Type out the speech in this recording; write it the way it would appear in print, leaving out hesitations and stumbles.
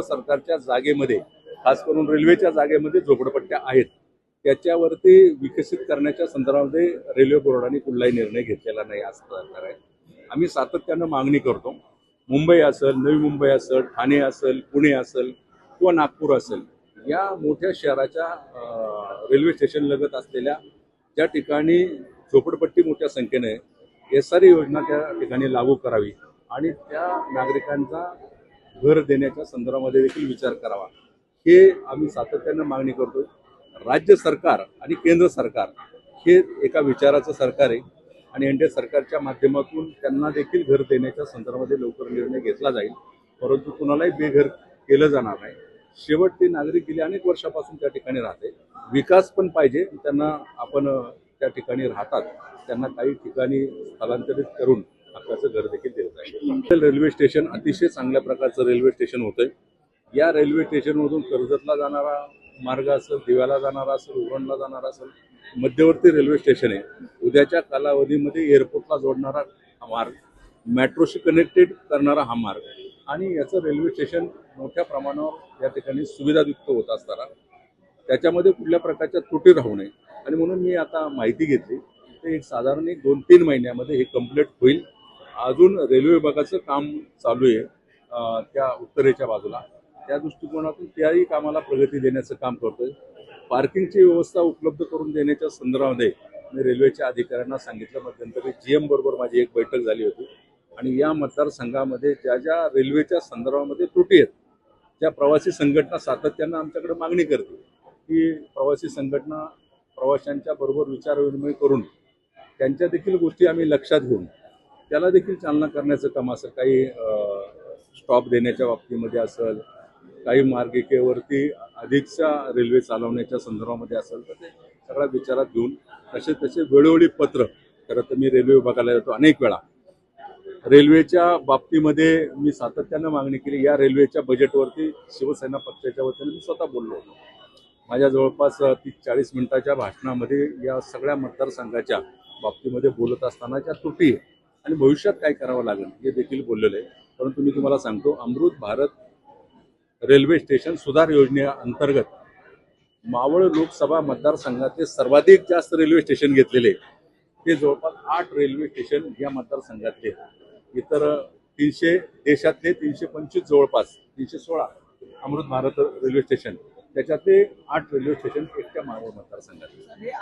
सरकारच्या जागेमध्ये खास करून रेल्वेच्या जागेमध्ये झोपडपट्ट्या आहेत, त्याच्यावरती विकसित करण्याच्या संदर्भामध्ये रेल्वे बोर्डाने कुठलाही निर्णय घेतलेला नाही असं सरकार आहे. आम्ही सातत्यानं मागणी करतो. मुंबई असेल, नवी मुंबई असेल, ठाणे असेल, पुणे असेल किंवा नागपूर असेल, या मोठ्या शहराच्या रेल्वे स्टेशन लगत असलेल्या ज्या ठिकाणी झोपडपट्टी मोठ्या संख्येने SRE योजना त्या ठिकाणी लागू करावी आणि त्या नागरिकांचा घर देण्याच्या संदर्भामध्ये देखील विचार करावा, हे आम्ही सातत्यानं मागणी करतो. राज्य सरकार आणि केंद्र सरकार हे एका विचाराचं सरकार आहे आणि NDA सरकारच्या माध्यमातून त्यांना देखील घर देण्याच्या संदर्भामध्ये लवकर निर्णय घेतला जाईल, परंतु कुणालाही बेघर केलं जाणार नाही. शेवट ते नागरिक गेले अनेक वर्षापासून त्या ठिकाणी राहते, विकास पण पाहिजे त्यांना. आपण त्या ठिकाणी राहतात त्यांना काही ठिकाणी स्थलांतरित करून आपल्याचं घर देखील दिलं जाईल. रेल्वे स्टेशन अतिशय चांगल्या प्रकारचं रेल्वे स्टेशन होतंय. या रेल्वे स्टेशनमधून कर्जतला जाणारा मार्ग असेल, दिव्याला जाणारा असेल, उरणला जाणारा असेल, मध्यवर्ती रेल्वे स्टेशन आहे. उद्याच्या कालावधीमध्ये एअरपोर्टला जोडणारा हा मार्ग, मेट्रोशी कनेक्टेड करणारा हा मार्ग आणि याचं रेल्वे स्टेशन मोठ्या प्रमाणावर या ठिकाणी सुविधायुक्त होत असताना त्याच्यामध्ये कुठल्या प्रकारच्या त्रुटी राहू नये आणि म्हणून मी आता माहिती घेतली. ते साधारण 2-3 महिन्यामध्ये हे कंप्लीट होईल. अजून रेल्वे विभागाचं काम चालू आहे त्या उत्तरेच्या बाजूला. त्या दृष्टिकोनातून त्याही कामाला प्रगती देण्याचं काम करतोय. पार्किंगची व्यवस्था उपलब्ध करून देण्याच्या संदर्भामध्ये मी रेल्वेच्या अधिकाऱ्यांना सांगितलं. मध्यंतरी GM बरोबर माझी एक बैठक झाली होती आणि या मतदारसंघामध्ये ज्या ज्या रेल्वेच्या संदर्भामध्ये त्रुटी आहेत त्या प्रवासी संघटना सातत्यानं आमच्याकडे मागणी करते की प्रवासी संघटना प्रवाशांच्या बरोबर विचारविनिमय करून त्यांच्या देखील गोष्टी आम्ही लक्षात घेऊन त्याला देखील चालना करण्याचं काम असेल. काही स्टॉप देण्याच्या बाबतीमध्ये असेल, काही मार्गिकेवरती अधिकच्या रेल्वे चालवण्याच्या संदर्भामध्ये असेल, तर ते सगळ्या विचारात घेऊन तसे वेळोवेळी पत्र. खरं तर मी रेल्वे विभागाला येतो अनेक वेळा. रेल्वेच्या बाबतीमध्ये मी सातत्यानं मागणी केली. या रेल्वेच्या बजेटवरती शिवसेना पक्षाच्या वतीने मी स्वतः बोललो होतो. माझ्या जवळपास 30-40 मिनिटाच्या भाषणामध्ये या सगळ्या मतदारसंघाच्या बाबतीमध्ये बोलत असताना ज्या त्रुटी आहे आणि भविष्यात काय करावं लागेल हे देखील बोललेलं आहे. परंतु मी तुम्हाला सांगतो, अमृत भारत रेल्वे स्टेशन सुधार योजनेअंतर्गत मावळ लोकसभा मतदारसंघातले सर्वाधिक जास्त रेल्वे स्टेशन घेतलेले ते जवळपास 8 रेल्वे स्टेशन या मतदारसंघातले. इतर 300 देशातले 325 जवळपास 316 अमृत भारत रेल्वे स्टेशन, त्याच्यातले 8 रेल्वे स्टेशन एकट्या मावळ मतदारसंघातले.